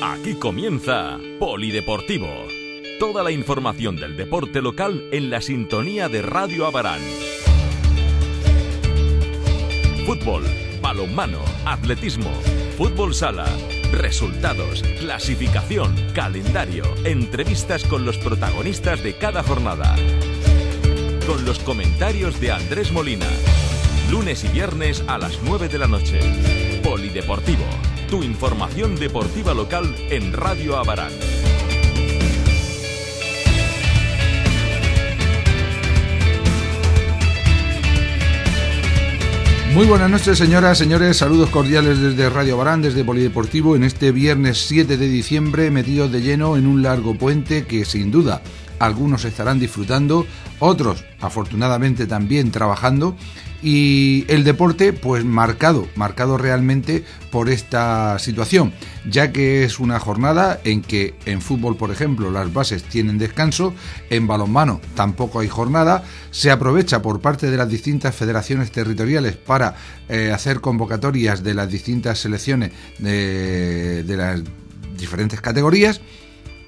Aquí comienza Polideportivo. Toda la información del deporte local en la sintonía de Radio Abarán. Fútbol, balonmano, atletismo, fútbol sala, resultados, clasificación, calendario, entrevistas con los protagonistas de cada jornada. Con los comentarios de Andrés Molina. Lunes y viernes a las 9 de la noche. Polideportivo, tu información deportiva local en Radio Abarán. Muy buenas noches, señoras, señores, saludos cordiales desde Radio Abarán, desde Polideportivo, en este viernes 7 de diciembre, metidos de lleno en un largo puente que sin duda algunos estarán disfrutando, otros afortunadamente también trabajando, y el deporte pues marcado realmente por esta situación, ya que es una jornada en que en fútbol, por ejemplo, las bases tienen descanso, en balonmano tampoco hay jornada, se aprovecha por parte de las distintas federaciones territoriales para hacer convocatorias de las distintas selecciones de las diferentes categorías,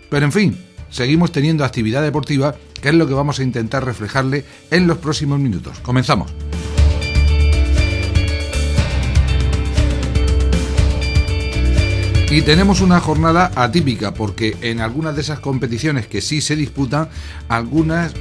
pero en fin, seguimos teniendo actividad deportiva, que es lo que vamos a intentar reflejarle en los próximos minutos. Comenzamos. Y tenemos una jornada atípica porque en algunas de esas competiciones que sí se disputan, algunas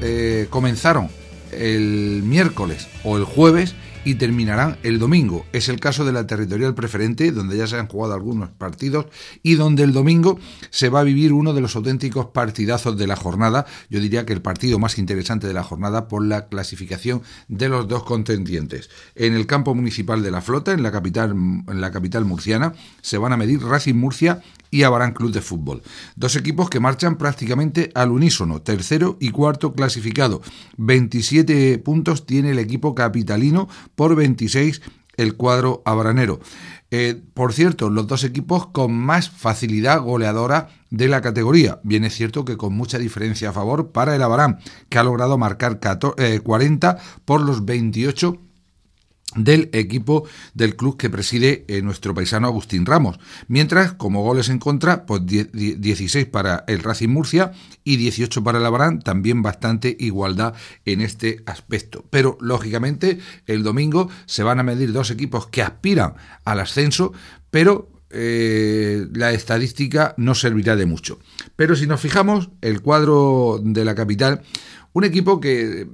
comenzaron el miércoles o el jueves y terminarán el domingo. Es el caso de la Territorial Preferente, donde ya se han jugado algunos partidos y donde el domingo se va a vivir uno de los auténticos partidazos de la jornada. Yo diría que el partido más interesante de la jornada por la clasificación de los dos contendientes. En el campo municipal de La Flota, en la capital murciana, se van a medir Racing Murcia y Abarán Club de Fútbol. Dos equipos que marchan prácticamente al unísono, tercero y cuarto clasificado. 27 puntos tiene el equipo capitalino, por 26 el cuadro abaranero. Por cierto, los dos equipos con más facilidad goleadora de la categoría. Bien es cierto que con mucha diferencia a favor para el Abarán, que ha logrado marcar 40 por los 28 del equipo del club que preside nuestro paisano Agustín Ramos, mientras como goles en contra, pues 16 para el Racing Murcia y 18 para el Abarán, también bastante igualdad en este aspecto. Pero lógicamente el domingo se van a medir dos equipos que aspiran al ascenso, pero la estadística no servirá de mucho. Pero si nos fijamos, el cuadro de la capital, un equipo que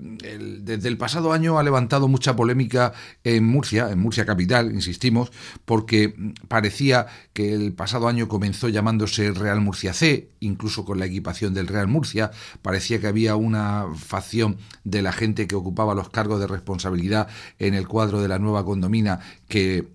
desde el pasado año ha levantado mucha polémica en Murcia capital, insistimos, porque parecía que el pasado año comenzó llamándose Real Murcia C, incluso con la equipación del Real Murcia, parecía que había una facción de la gente que ocupaba los cargos de responsabilidad en el cuadro de la nueva condomina que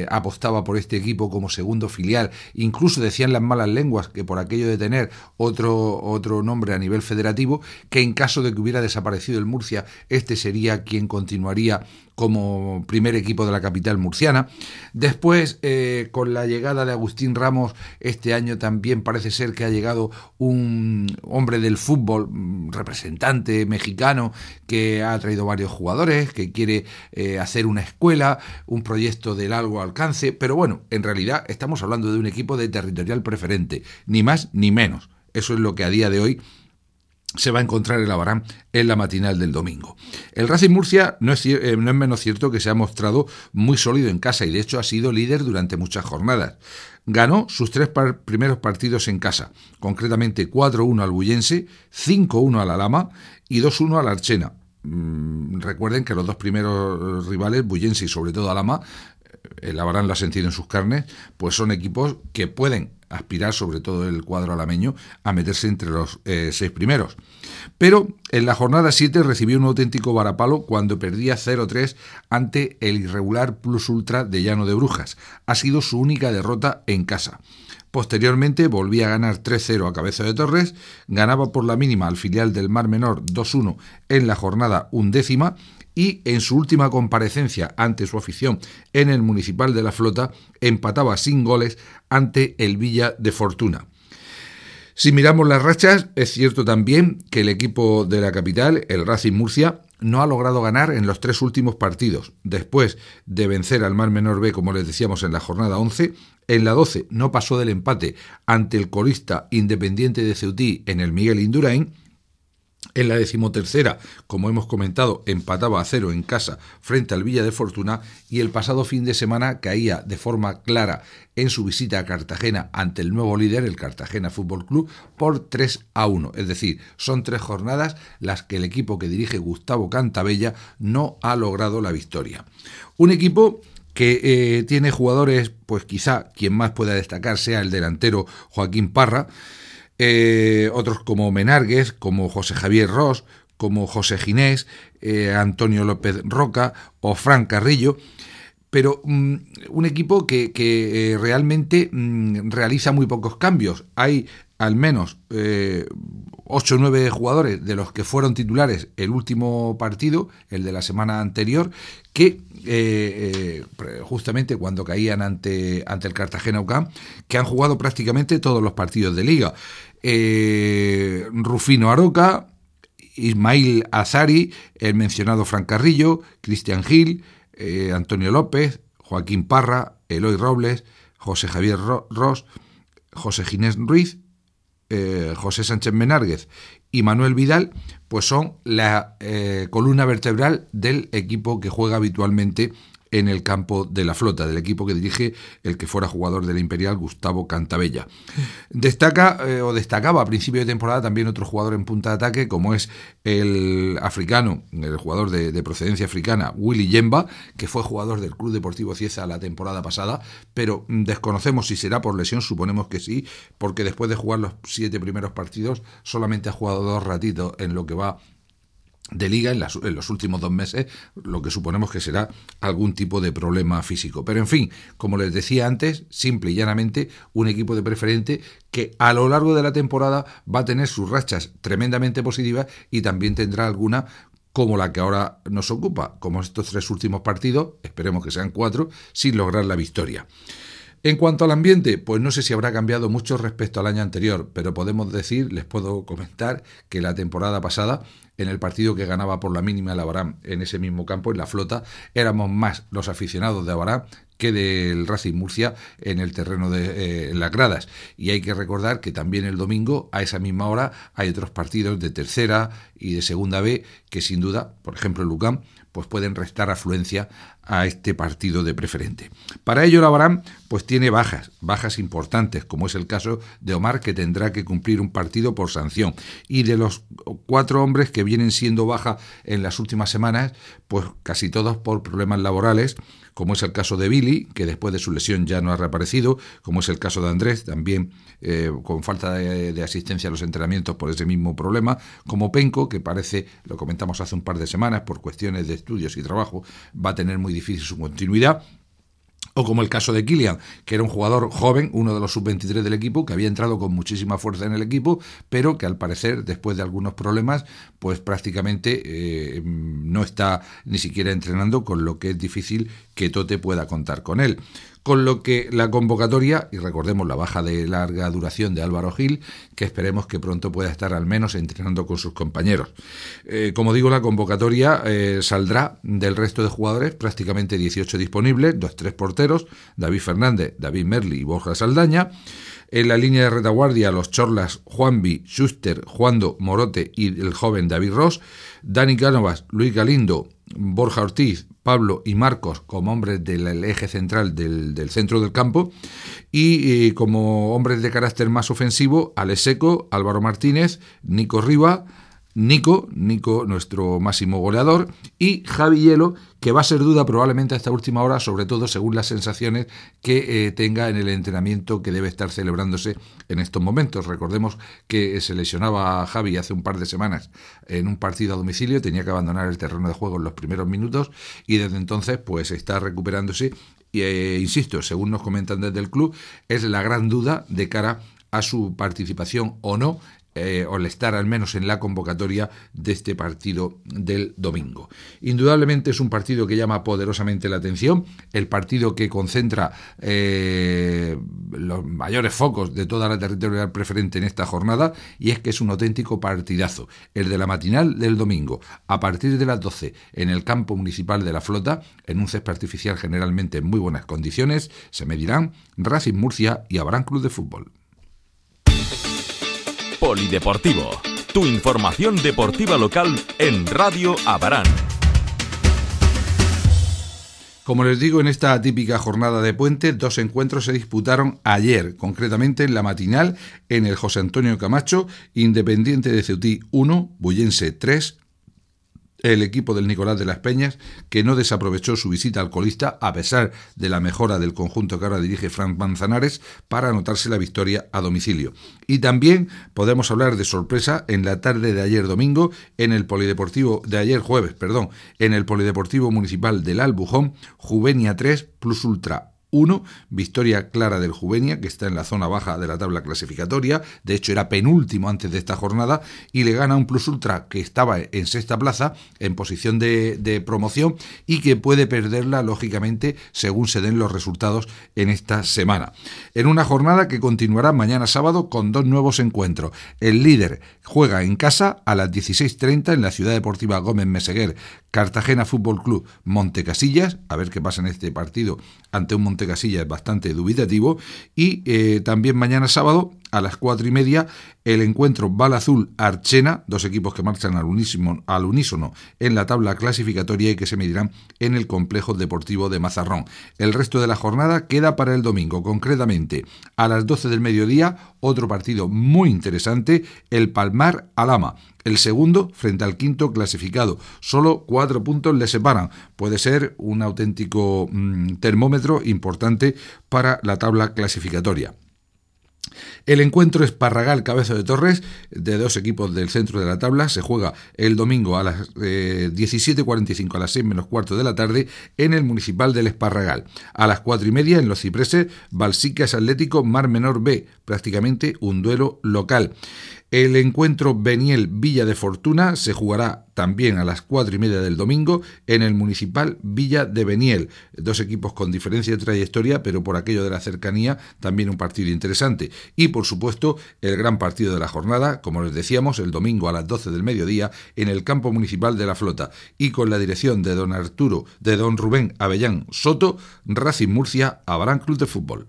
apostaba por este equipo como segundo filial, incluso decían las malas lenguas que por aquello de tener otro nombre a nivel federativo, que en caso de que hubiera desaparecido el Murcia, este sería quien continuaría como primer equipo de la capital murciana. Después, con la llegada de Agustín Ramos, este año también parece ser que ha llegado un hombre del fútbol, representante mexicano, que ha traído varios jugadores, que quiere hacer una escuela, un proyecto de largo alcance, pero bueno, en realidad estamos hablando de un equipo de Territorial Preferente, ni más ni menos. Eso es lo que a día de hoy se va a encontrar el Abarán en la matinal del domingo. El Racing Murcia no es menos cierto que se ha mostrado muy sólido en casa y de hecho ha sido líder durante muchas jornadas. Ganó sus tres primeros partidos en casa, concretamente 4-1 al Bullense, 5-1 a la Lama y 2-1 a la Archena. Recuerden que los dos primeros rivales, Bullense y sobre todo Alama, el Abarán lo ha sentido en sus carnes, pues son equipos que pueden aspirar, sobre todo el cuadro alameño, a meterse entre los 6 primeros. Pero en la jornada 7 recibió un auténtico varapalo cuando perdía 0-3 ante el irregular Plus Ultra de Llano de Brujas. Ha sido su única derrota en casa. Posteriormente volvía a ganar 3-0 a Cabeza de Torres, ganaba por la mínima al filial del Mar Menor 2-1 en la jornada 11ª y en su última comparecencia ante su afición en el Municipal de La Flota empataba sin goles ante el Villa de Fortuna. Si miramos las rachas, es cierto también que el equipo de la capital, el Racing Murcia, no ha logrado ganar en los 3 últimos partidos, después de vencer al Mar Menor B, como les decíamos, en la jornada 11. En la 12 no pasó del empate ante el colista Independiente de Ceutí en el Miguel Indurain. En la 13ª, como hemos comentado, empataba a 0 en casa frente al Villa de Fortuna, y el pasado fin de semana caía de forma clara en su visita a Cartagena ante el nuevo líder, el Cartagena Fútbol Club, por 3-1. Es decir, son 3 jornadas las que el equipo que dirige Gustavo Cantabella no ha logrado la victoria. Un equipo que tiene jugadores, pues quizá quien más pueda destacar sea el delantero Joaquín Parra, otros como Menárguez, como José Javier Ros, como José Ginés, Antonio López Roca o Fran Carrillo, pero un equipo que realmente realiza muy pocos cambios. Hay al menos 8 o 9 jugadores de los que fueron titulares el último partido, el de la semana anterior, que justamente cuando caían ante el Cartagena UCAM, que han jugado prácticamente todos los partidos de Liga. Rufino Aroca, Ismail Azari, el mencionado Fran Carrillo, Cristian Gil, Antonio López, Joaquín Parra, Eloy Robles, José Javier Ros, José Ginés Ruiz, José Sánchez Menárguez y Manuel Vidal, pues son la columna vertebral del equipo que juega habitualmente en el campo de la Flota, del equipo que dirige el que fuera jugador de la Imperial, Gustavo Cantabella. Destacaba a principio de temporada también otro jugador en punta de ataque, como es el africano, el jugador de procedencia africana, Willy Yemba, que fue jugador del Club Deportivo Cieza la temporada pasada, pero desconocemos si será por lesión, suponemos que sí, porque después de jugar los 7 primeros partidos solamente ha jugado 2 ratitos en lo que va de Liga en los últimos 2 meses, lo que suponemos que será algún tipo de problema físico. Pero en fin, como les decía antes, simple y llanamente un equipo de Preferente que a lo largo de la temporada va a tener sus rachas tremendamente positivas y también tendrá alguna como la que ahora nos ocupa, como estos 3 últimos partidos, esperemos que sean 4, sin lograr la victoria. En cuanto al ambiente, pues no sé si habrá cambiado mucho respecto al año anterior, pero les puedo comentar que la temporada pasada, en el partido que ganaba por la mínima el Abarán en ese mismo campo, en la Flota, éramos más los aficionados de Abarán que del Racing Murcia en el terreno en las gradas. Y hay que recordar que también el domingo, a esa misma hora, hay otros partidos de tercera y de segunda B que sin duda, por ejemplo el UCAM, pues pueden restar afluencia a este partido de Preferente. Para ello el Abarán pues tiene bajas importantes, como es el caso de Omar, que tendrá que cumplir un partido por sanción. Y de los 4 hombres que vienen siendo baja en las últimas semanas, pues casi todos por problemas laborales, como es el caso de Billy, que después de su lesión ya no ha reaparecido, como es el caso de Andrés, también con falta de asistencia a los entrenamientos por ese mismo problema, como Penco, que parece, lo comentamos hace un par de semanas, por cuestiones de estudios y trabajo, va a tener muy difícil su continuidad. O como el caso de Kylian, que era un jugador joven, uno de los sub-23 del equipo, que había entrado con muchísima fuerza en el equipo, pero que al parecer, después de algunos problemas, pues prácticamente no está ni siquiera entrenando, con lo que es difícil que Tote pueda contar con él. Con lo que la convocatoria, y recordemos la baja de larga duración de Álvaro Gil, que esperemos que pronto pueda estar al menos entrenando con sus compañeros. Como digo, la convocatoria saldrá del resto de jugadores, prácticamente 18 disponibles, 2-3 porteros, David Fernández, David Merli y Borja Saldaña. En la línea de retaguardia, los chorlas Juanvi, Schuster, Juando, Morote y el joven David Ross, Dani Cánovas, Luis Galindo, Borja Ortiz, Pablo y Marcos como hombres del eje central del centro del campo, y como hombres de carácter más ofensivo, Alex Seco, Álvaro Martínez, Nico Riva, Nico, nuestro máximo goleador, y Javi Hielo, que va a ser duda probablemente a esta última hora, sobre todo según las sensaciones que tenga en el entrenamiento que debe estar celebrándose en estos momentos. Recordemos que se lesionaba a Javi hace un par de semanas en un partido a domicilio, tenía que abandonar el terreno de juego en los primeros minutos y desde entonces pues está recuperándose y insisto, según nos comentan desde el club, es la gran duda de cara a su participación o no o el estar al menos en la convocatoria de este partido del domingo. Indudablemente es un partido que llama poderosamente la atención, el partido que concentra los mayores focos de toda la territorial preferente en esta jornada, y es que es un auténtico partidazo, el de la matinal del domingo, a partir de las 12 en el campo municipal de La Flota, en un césped artificial generalmente en muy buenas condiciones, se medirán Racing Murcia y Abarán Club de Fútbol. Polideportivo, tu información deportiva local en Radio Abarán. Como les digo, en esta típica jornada de puente, 2 encuentros se disputaron ayer, concretamente en la matinal, en el José Antonio Camacho, Independiente de Ceutí 1, Bullense 3, el equipo del Nicolás de las Peñas, que no desaprovechó su visita al colista, a pesar de la mejora del conjunto que ahora dirige Frank Manzanares, para anotarse la victoria a domicilio. Y también podemos hablar de sorpresa en la tarde de ayer domingo, en el Polideportivo, de ayer jueves, en el Polideportivo Municipal del Albujón, Juvenia 3, Plus Ultra 1, victoria clara del Juvenia, que está en la zona baja de la tabla clasificatoria, de hecho era penúltimo antes de esta jornada, y le gana un Plus Ultra que estaba en sexta plaza, en posición de promoción, y que puede perderla, lógicamente, según se den los resultados en esta semana. En una jornada que continuará mañana sábado con 2 nuevos encuentros. El líder juega en casa a las 16:30 en la Ciudad Deportiva Gómez Meseguer, Cartagena Fútbol Club Montecasillas, a ver qué pasa en este partido ante un Montecasillas bastante dubitativo, y también mañana sábado a las 4:30 el encuentro Bala Azul Archena, 2 equipos que marchan al unísono en la tabla clasificatoria y que se medirán en el Complejo Deportivo de Mazarrón. El resto de la jornada queda para el domingo, concretamente a las 12 del mediodía, otro partido muy interesante, el Palmar Alhama, el segundo frente al quinto clasificado. Solo 4 puntos le separan. Puede ser un auténtico termómetro importante para la tabla clasificatoria. El encuentro Esparragal Cabezo de Torres, de 2 equipos del centro de la tabla, se juega el domingo a las 17:45, a las 6 menos cuarto de la tarde, en el Municipal del Esparragal. A las 4:30 en Los Cipreses, Balsicas Atlético Mar Menor B, prácticamente un duelo local. El encuentro Beniel Villa de Fortuna se jugará también a las 4:30 del domingo en el Municipal Villa de Beniel. 2 equipos con diferencia de trayectoria, pero por aquello de la cercanía también un partido interesante. Y por supuesto el gran partido de la jornada, como les decíamos, el domingo a las 12 del mediodía en el Campo Municipal de La Flota, y con la dirección de don Rubén Avellán Soto, Racing Murcia, Abarán Club de Fútbol.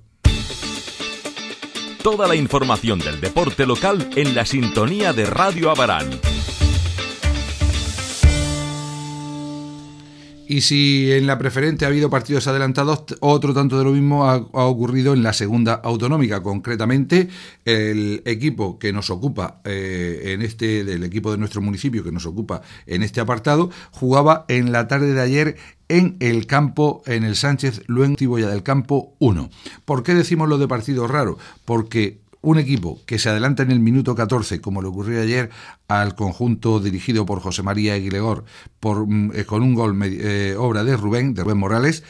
Toda la información del deporte local en la sintonía de Radio Abarán. Y si en la preferente ha habido partidos adelantados, otro tanto de lo mismo ha ocurrido en la segunda autonómica. Concretamente, el equipo que nos ocupa del equipo de nuestro municipio que nos ocupa en este apartado, jugaba en la tarde de ayer en el campo, en el Sánchez Luengo Ciboya del Campo 1. ¿Por qué decimos lo de partido raro? Porque un equipo que se adelanta en el minuto 14, como le ocurrió ayer al conjunto dirigido por José María Aguilegor, con un gol obra de Rubén Morales,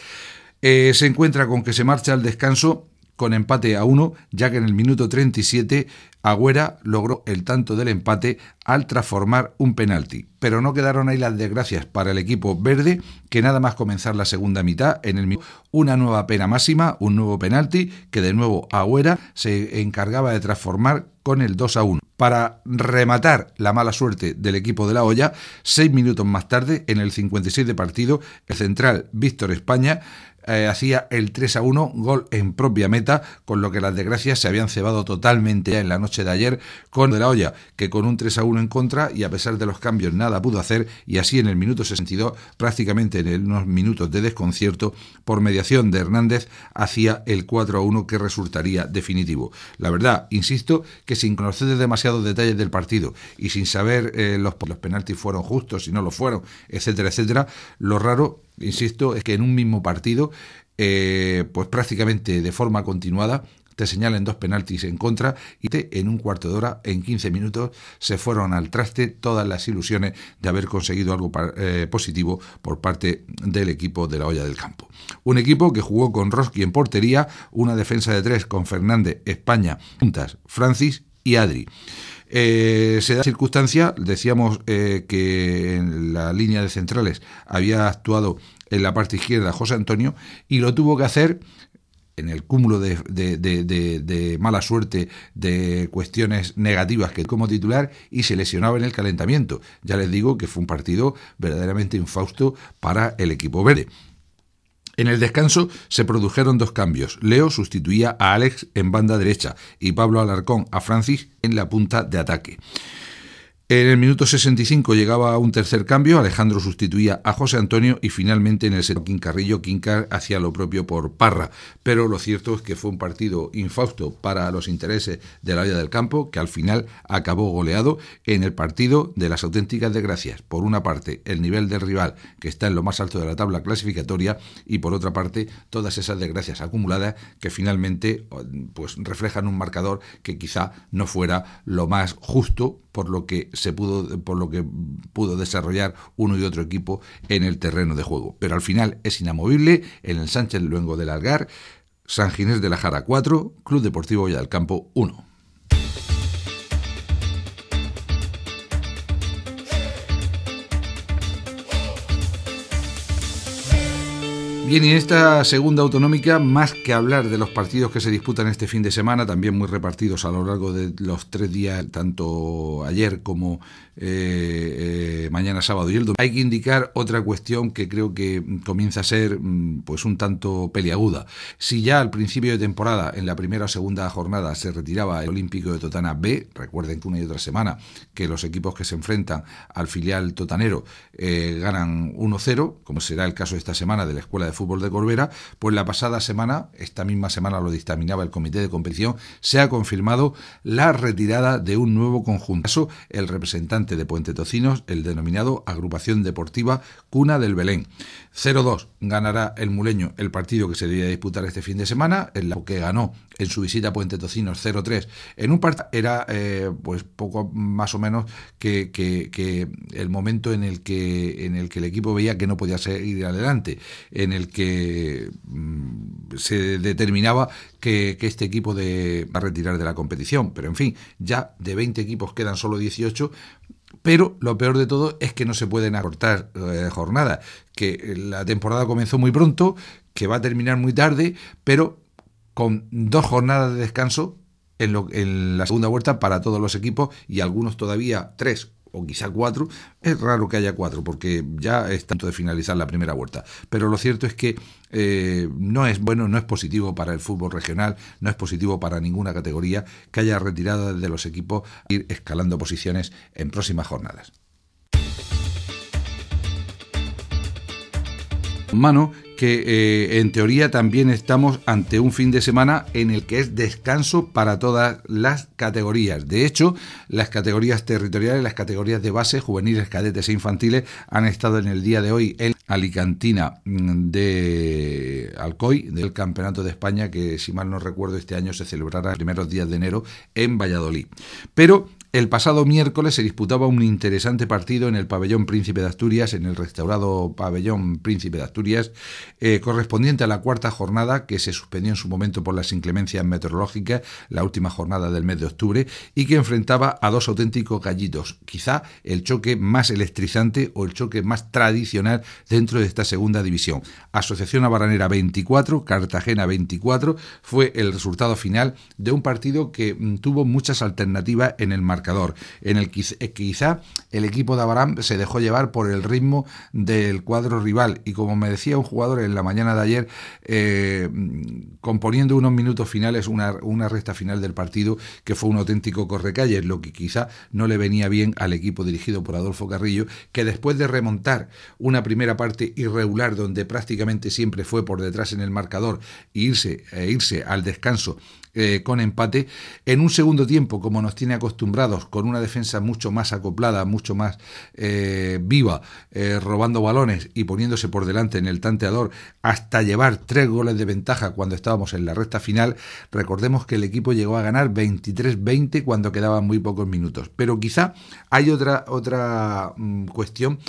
se encuentra con que se marcha al descanso con empate a 1, ya que en el minuto 37 Agüera logró el tanto del empate al transformar un penalti. Pero no quedaron ahí las desgracias para el equipo verde, que nada más comenzar la segunda mitad, una nueva pena máxima, un nuevo penalti, que de nuevo Agüera se encargaba de transformar con el 2-1. Para rematar la mala suerte del equipo de La Hoya, 6 minutos más tarde, en el 56 de partido, el central Víctor España hacía el 3-1, gol en propia meta, con lo que las desgracias se habían cebado totalmente ya en la noche de ayer con De La Hoya, que con un 3-1 en contra y a pesar de los cambios nada pudo hacer, y así en el minuto 62, prácticamente en unos minutos de desconcierto, por mediación de Hernández, hacía el 4-1 que resultaría definitivo. La verdad, insisto, que sin conocer demasiados detalles del partido y sin saber los penaltis fueron justos, si no lo fueron, etcétera, etcétera, lo raro, insisto, es que en un mismo partido, pues prácticamente de forma continuada, te señalen 2 penaltis en contra y en un cuarto de hora, en 15 minutos, se fueron al traste todas las ilusiones de haber conseguido algo positivo por parte del equipo de La Hoya del Campo. Un equipo que jugó con Roski en portería, una defensa de 3 con Fernández, España, Juntas, Francis y Adri. Se da circunstancia, decíamos que en la línea de centrales había actuado en la parte izquierda José Antonio y lo tuvo que hacer en el cúmulo de mala suerte, de cuestiones negativas que como titular, y se lesionaba en el calentamiento. Ya les digo que fue un partido verdaderamente infausto para el equipo verde. En el descanso se produjeron 2 cambios. Leo sustituía a Alex en banda derecha y Pablo Alarcón a Francis en la punta de ataque. En el minuto 65 llegaba un tercer cambio, Alejandro sustituía a José Antonio y finalmente en el set Carrillo hacía lo propio por Parra. Pero lo cierto es que fue un partido infausto para los intereses de la vida del campo, que al final acabó goleado en el partido de las auténticas desgracias. Por una parte, el nivel del rival, que está en lo más alto de la tabla clasificatoria, y por otra parte, todas esas desgracias acumuladas que finalmente pues reflejan un marcador que quizá no fuera lo más justo por lo que pudo desarrollar uno y otro equipo en el terreno de juego. Pero al final es inamovible en el Sánchez Luengo del Algar, San Ginés de la Jara 4, Club Deportivo Valladolid 1. Bien, y en esta segunda autonómica, más que hablar de los partidos que se disputan este fin de semana, también muy repartidos a lo largo de los 3 días, tanto ayer como mañana sábado y el domingo, hay que indicar otra cuestión que creo que comienza a ser pues un tanto peliaguda. Si ya al principio de temporada, en la primera o segunda jornada, se retiraba el Olímpico de Totana B, recuerden que una y otra semana que los equipos que se enfrentan al filial totanero ganan 1-0, como será el caso de esta semana de la Escuela de Fútbol de Corbera, pues la pasada semana, esta misma semana lo dictaminaba el comité de competición, se ha confirmado la retirada de un nuevo conjunto, el representante de Puente Tocinos, el denominado Agrupación Deportiva Cuna del Belén. 0-2 ganará el Muleño el partido que se debía disputar este fin de semana, en la que ganó en su visita a Puente Tocinos 0-3 en un partido era pues poco más o menos que el momento en el que el equipo veía que no podía seguir adelante, en el que se determinaba que este equipo va a retirar de la competición. Pero en fin, ya de 20 equipos quedan solo 18, pero lo peor de todo es que no se pueden acortar jornadas, que la temporada comenzó muy pronto, que va a terminar muy tarde, pero con 2 jornadas de descanso en la segunda vuelta para todos los equipos, y algunos todavía 3 o quizá 4, es raro que haya 4 porque ya es tanto de finalizar la primera vuelta, pero lo cierto es que no es bueno, no es positivo para el fútbol regional, no es positivo para ninguna categoría que haya retirado de los equipos ir escalando posiciones en próximas jornadas. Mano, que en teoría también estamos ante un fin de semana en el que es descanso para todas las categorías. De hecho, las categorías territoriales, las categorías de base, juveniles, cadetes e infantiles han estado en el día de hoy en Alicantina de Alcoy, del Campeonato de España, que si mal no recuerdo este año se celebrará los primeros días de enero en Valladolid. Pero el pasado miércoles se disputaba un interesante partido en el Pabellón Príncipe de Asturias, en el restaurado Pabellón Príncipe de Asturias, correspondiente a la 4ª jornada, que se suspendió en su momento por las inclemencias meteorológicas, la última jornada del mes de octubre, y que enfrentaba a 2 auténticos gallitos, quizá el choque más electrizante o el choque más tradicional dentro de esta segunda división. Asociación Abarranera 24, Cartagena 24, fue el resultado final de un partido que tuvo muchas alternativas en el marcador, en el que quizá el equipo de Abarán se dejó llevar por el ritmo del cuadro rival, y como me decía un jugador en la mañana de ayer, componiendo unos minutos finales, una recta final del partido que fue un auténtico correcalles, lo que quizá no le venía bien al equipo dirigido por Adolfo Carrillo, que después de remontar una primera parte irregular donde prácticamente siempre fue por detrás en el marcador e irse al descanso con empate, en un segundo tiempo, como nos tiene acostumbrados, con una defensa mucho más acoplada, mucho más viva, robando balones y poniéndose por delante en el tanteador hasta llevar 3 goles de ventaja cuando estábamos en la recta final. Recordemos que el equipo llegó a ganar 23-20 cuando quedaban muy pocos minutos. Pero quizá hay otra cuestión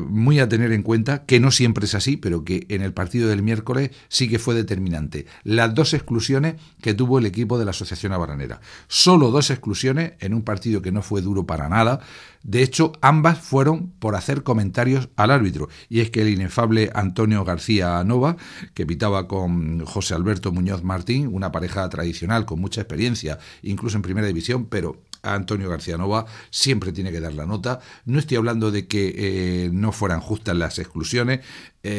muy a tener en cuenta, que no siempre es así, pero que en el partido del miércoles sí que fue determinante. Las 2 exclusiones que tuvo el equipo de la Asociación Abaranera. Solo 2 exclusiones en un partido que no fue duro para nada. De hecho, ambas fueron por hacer comentarios al árbitro. Y es que el inefable Antonio García Nova, que pitaba con José Alberto Muñoz Martín, una pareja tradicional con mucha experiencia, incluso en primera división, pero a Antonio García Nova siempre tiene que dar la nota. No estoy hablando de que no fueran justas las exclusiones,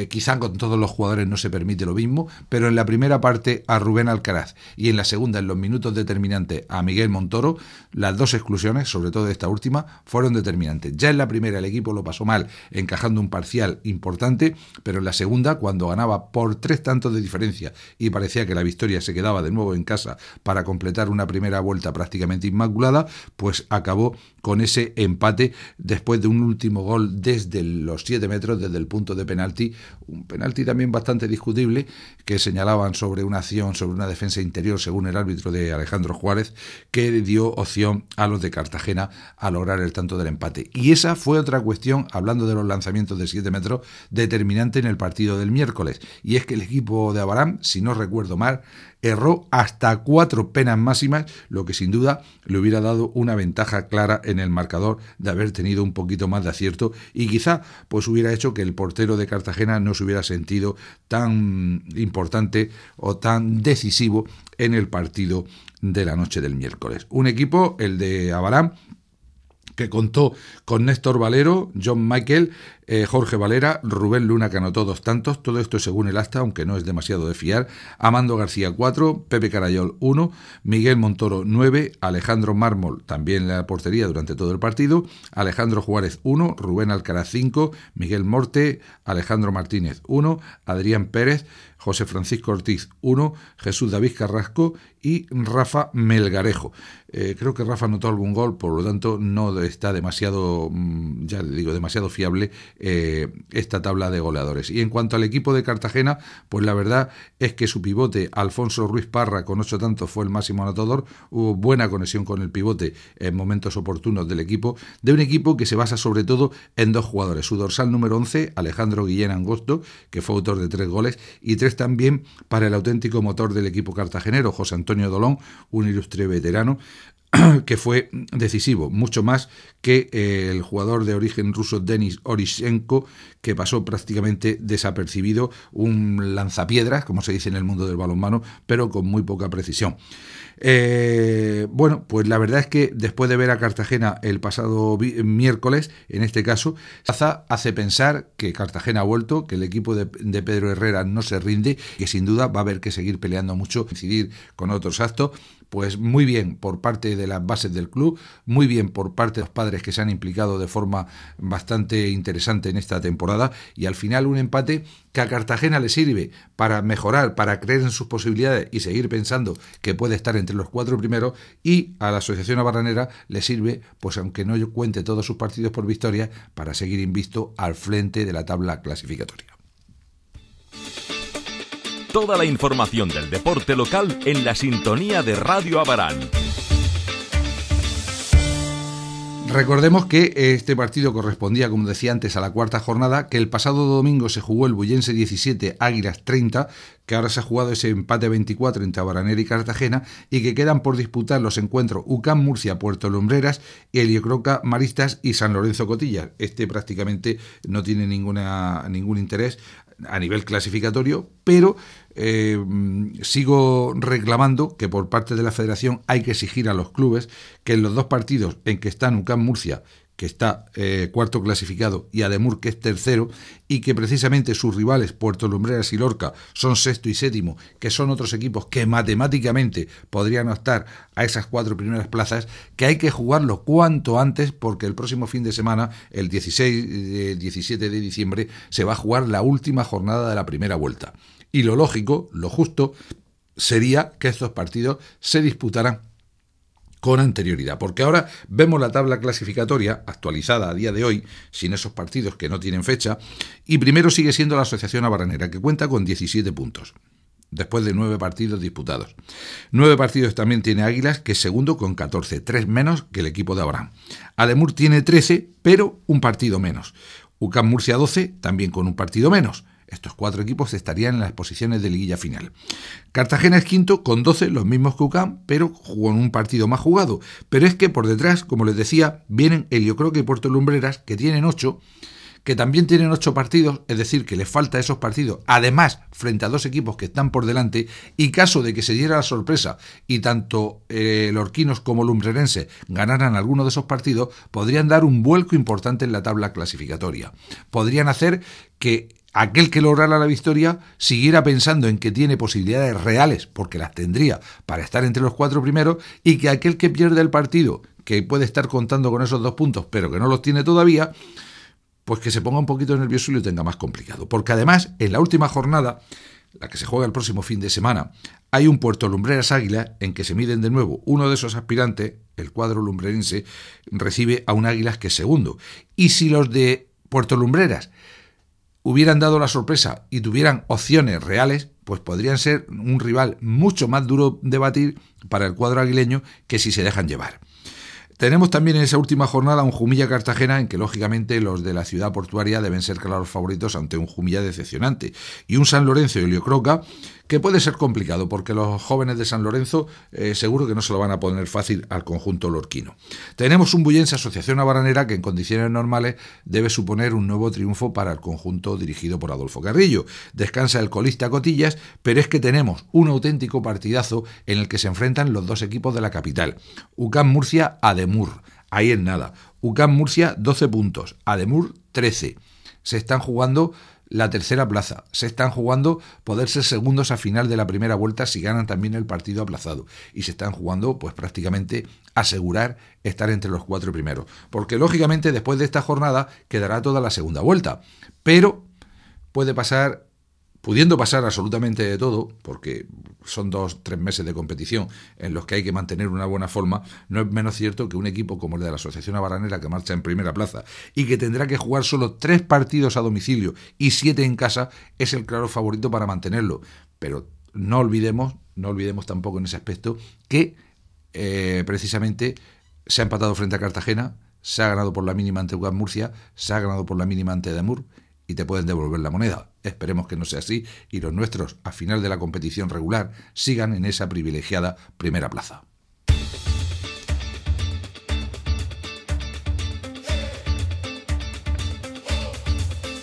quizá con todos los jugadores no se permite lo mismo, pero en la primera parte a Rubén Alcaraz y en la segunda, en los minutos determinantes, a Miguel Montoro, las 2 exclusiones, sobre todo esta última, fueron determinantes. Ya en la primera el equipo lo pasó mal, encajando un parcial importante, pero en la segunda, cuando ganaba por 3 tantos de diferencia y parecía que la victoria se quedaba de nuevo en casa para completar una primera vuelta prácticamente inmaculada, pues acabó con ese empate después de un último gol desde los 7 metros, desde el punto de penalti, un penalti también bastante discutible, que señalaban sobre una acción, sobre una defensa interior, según el árbitro, de Alejandro Juárez, que dio opción a los de Cartagena a lograr el tanto del empate. Y esa fue otra cuestión, hablando de los lanzamientos de 7 metros, determinante en el partido del miércoles, y es que el equipo de Abarán, si no recuerdo mal, erró hasta 4 penas máximas, lo que sin duda le hubiera dado una ventaja clara en el marcador de haber tenido un poquito más de acierto, y quizá pues hubiera hecho que el portero de Cartagena no se hubiera sentido tan importante o tan decisivo en el partido de la noche del miércoles. Un equipo, el de Abarán, que contó con Néstor Valero, John Michael, Jorge Valera, Rubén Luna, que anotó 2 tantos, todo esto según el acta, aunque no es demasiado de fiar, Amando García 4, Pepe Carayol 1, Miguel Montoro 9, Alejandro Mármol también en la portería durante todo el partido, Alejandro Juárez 1, Rubén Alcaraz 5, Miguel Morte, Alejandro Martínez 1, Adrián Pérez, José Francisco Ortiz 1, Jesús David Carrasco y Rafa Melgarejo. Creo que Rafa anotó algún gol, por lo tanto no está demasiado, ya le digo, demasiado fiable esta tabla de goleadores. Y en cuanto al equipo de Cartagena, pues la verdad es que su pivote, Alfonso Ruiz Parra, con 8 tantos, fue el máximo anotador. Hubo buena conexión con el pivote en momentos oportunos del equipo, de un equipo que se basa sobre todo en 2 jugadores. Su dorsal número 11, Alejandro Guillén Angosto, que fue autor de 3 goles, y 3 también para el auténtico motor del equipo cartagenero, José Antonio Dolón, un ilustre veterano, que fue decisivo, mucho más que el jugador de origen ruso Denis Orishenko, que pasó prácticamente desapercibido, un lanzapiedras, como se dice en el mundo del balonmano, pero con muy poca precisión. Bueno, pues la verdad es que después de ver a Cartagena el pasado miércoles, en este caso, hace pensar que Cartagena ha vuelto, que el equipo de Pedro Herrera no se rinde, que sin duda va a haber que seguir peleando mucho, incidir con otros actos. Pues muy bien por parte de las bases del club, muy bien por parte de los padres que se han implicado de forma bastante interesante en esta temporada, y al final un empate que a Cartagena le sirve para mejorar, para creer en sus posibilidades y seguir pensando que puede estar entre los 4 primeros, y a la Asociación Abaranera le sirve, pues aunque no cuente todos sus partidos por victoria, para seguir invisto al frente de la tabla clasificatoria. Toda la información del deporte local en la sintonía de Radio Abarán. Recordemos que este partido correspondía, como decía antes, a la 4ª jornada, que el pasado domingo se jugó el Bullense 17, Águilas 30, que ahora se ha jugado ese empate 24 entre Abaranera y Cartagena, y que quedan por disputar los encuentros UCAM Murcia, Puerto Lumbreras, Heliocroca Maristas y San Lorenzo Cotillas. Este prácticamente no tiene ningún interés a nivel clasificatorio, pero sigo reclamando que por parte de la Federación hay que exigir a los clubes que en los 2 partidos en que están UCAM Murcia, que está 4º clasificado, y Ademur, que es 3º, y que precisamente sus rivales Puerto Lumbreras y Lorca son 6º y 7º, que son otros equipos que matemáticamente podrían optar a esas 4 primeras plazas, que hay que jugarlo cuanto antes, porque el próximo fin de semana, el 17 de diciembre, se va a jugar la última jornada de la primera vuelta. Y lo lógico, lo justo, sería que estos partidos se disputaran con anterioridad, porque ahora vemos la tabla clasificatoria actualizada a día de hoy, sin esos partidos que no tienen fecha, y primero sigue siendo la Asociación Abaranera, que cuenta con 17 puntos, después de 9 partidos disputados. 9 partidos también tiene Águilas, que es segundo con 14, 3 menos que el equipo de Abarán. Ademur tiene 13, pero un partido menos. UCAM Murcia 12, también con un partido menos. Estos 4 equipos estarían en las posiciones de liguilla final. Cartagena es quinto con 12, los mismos que UCAM, pero con un partido más jugado. Pero es que por detrás, como les decía, vienen Heliocroque y Puerto Lumbreras, que tienen 8, que también tienen 8 partidos, es decir, que les falta esos partidos, además, frente a 2 equipos que están por delante, y caso de que se diera la sorpresa y tanto lorquinos como lumbrerenses ganaran alguno de esos partidos, podrían dar un vuelco importante en la tabla clasificatoria. Podrían hacer que aquel que lograra la victoria siguiera pensando en que tiene posibilidades reales, porque las tendría, para estar entre los 4 primeros, y que aquel que pierde el partido, que puede estar contando con esos 2 puntos, pero que no los tiene todavía, pues que se ponga un poquito nervioso y lo tenga más complicado. Porque además, en la última jornada, la que se juega el próximo fin de semana, hay un Puerto Lumbreras Águilas en que se miden de nuevo. Uno de esos aspirantes, el cuadro lumbrerense, recibe a un Águilas que es segundo. Y si los de Puerto Lumbreras hubieran dado la sorpresa y tuvieran opciones reales, pues podrían ser un rival mucho más duro de batir para el cuadro aguileño que si se dejan llevar. Tenemos también en esa última jornada un Jumilla-Cartagena en que lógicamente los de la ciudad portuaria deben ser claros favoritos ante un Jumilla decepcionante, y un San Lorenzo y Heliocroca que puede ser complicado porque los jóvenes de San Lorenzo seguro que no se lo van a poner fácil al conjunto lorquino. Tenemos un Bullense Asociación Abaranera que en condiciones normales debe suponer un nuevo triunfo para el conjunto dirigido por Adolfo Carrillo. Descansa el colista Cotillas, pero es que tenemos un auténtico partidazo en el que se enfrentan los 2 equipos de la capital. UCAM Murcia, Ademur. Ahí en nada. UCAM Murcia 12 puntos, Ademur 13. Se están jugando la tercera plaza, se están jugando poder ser segundos a final de la primera vuelta si ganan también el partido aplazado, y se están jugando pues prácticamente asegurar estar entre los 4 primeros, porque lógicamente después de esta jornada quedará toda la segunda vuelta, pero pudiendo pasar absolutamente de todo, porque son 2-3 meses de competición en los que hay que mantener una buena forma, no es menos cierto que un equipo como el de la Asociación Abaranera, que marcha en primera plaza y que tendrá que jugar solo 3 partidos a domicilio y 7 en casa, es el claro favorito para mantenerlo. Pero no olvidemos tampoco en ese aspecto que precisamente se ha empatado frente a Cartagena, se ha ganado por la mínima ante UCAM Murcia, se ha ganado por la mínima ante Ademur, y te pueden devolver la moneda. Esperemos que no sea así y los nuestros, a final de la competición regular, sigan en esa privilegiada primera plaza.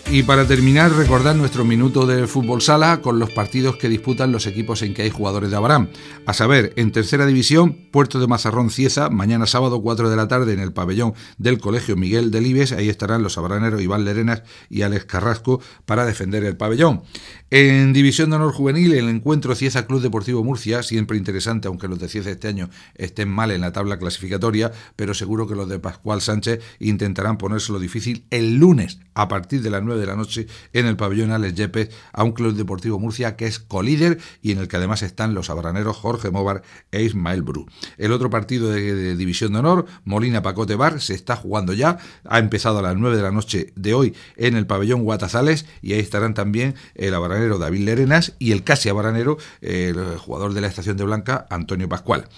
Y para terminar, recordar nuestro minuto de fútbol sala con los partidos que disputan los equipos en que hay jugadores de Abarán. A saber, en tercera división, Puerto de Mazarrón Cieza, mañana sábado 4 de la tarde en el pabellón del Colegio Miguel Delibes. Ahí estarán los abaraneros Iván Lerenas y Alex Carrasco para defender el pabellón. En División de Honor Juvenil, el encuentro Cieza Club Deportivo Murcia, siempre interesante, aunque los de Cieza este año estén mal en la tabla clasificatoria, pero seguro que los de Pascual Sánchez intentarán ponérselo difícil el lunes a partir de las 9 de la noche en el pabellón Alex Yepes a un Club Deportivo Murcia que es colíder y en el que además están los abaraneros Jorge Móvar e Ismael Bru. El otro partido de División de Honor, Molina Pacote Bar, se está jugando ya, ha empezado a las 9 de la noche de hoy en el pabellón Guatazales, y ahí estarán también el abaranero David Lerenas y el casi abaranero, el jugador de la Estación de Blanca, Antonio Pascual.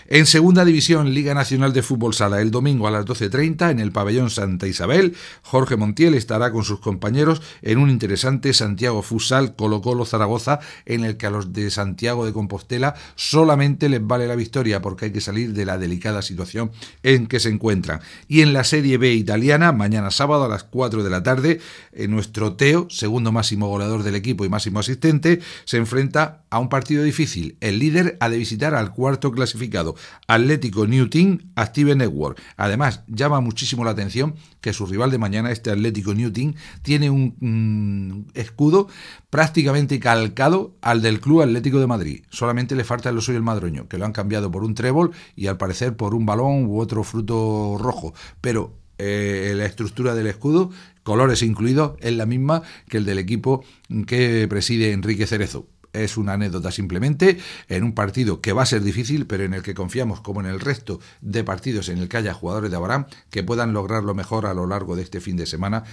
En segunda división, Liga Nacional de Fútbol Sala, el domingo a las 12:30 en el pabellón Santa Isabel, Jorge Montiel estará con sus compañeros en un interesante Santiago Futsal Colo-Colo Zaragoza, en el que a los de Santiago de Compostela solamente les vale la victoria porque hay que salir de la delicada situación en que se encuentran. Y en la Serie B italiana, mañana sábado a las 4 de la tarde, nuestro Teo, segundo máximo goleador del equipo y máximo asistente, se enfrenta a un partido difícil. El líder ha de visitar al cuarto clasificado, Atlético New Team Active Network. Además, llama muchísimo la atención que su rival de mañana, este Atlético New Team, tiene un escudo prácticamente calcado al del Club Atlético de Madrid. Solamente le falta el oso y el madroño, que lo han cambiado por un trébol y al parecer por un balón u otro fruto rojo. Pero la estructura del escudo, colores incluidos, es la misma que el del equipo que preside Enrique Cerezo. es una anécdota simplemente, en un partido que va a ser difícil, pero en el que confiamos, como en el resto de partidos en el que haya jugadores de Abraham, que puedan lograr lo mejor a lo largo de este fin de semana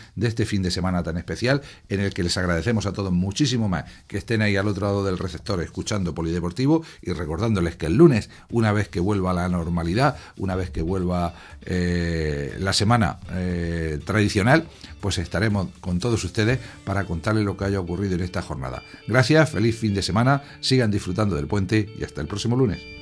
tan especial, en el que les agradecemos a todos muchísimo más que estén ahí al otro lado del receptor escuchando Polideportivo, y recordándoles que el lunes, una vez que vuelva la normalidad, una vez que vuelva la semana tradicional, pues estaremos con todos ustedes para contarles lo que haya ocurrido en esta jornada. Gracias, feliz fin de semana, sigan disfrutando del puente y hasta el próximo lunes.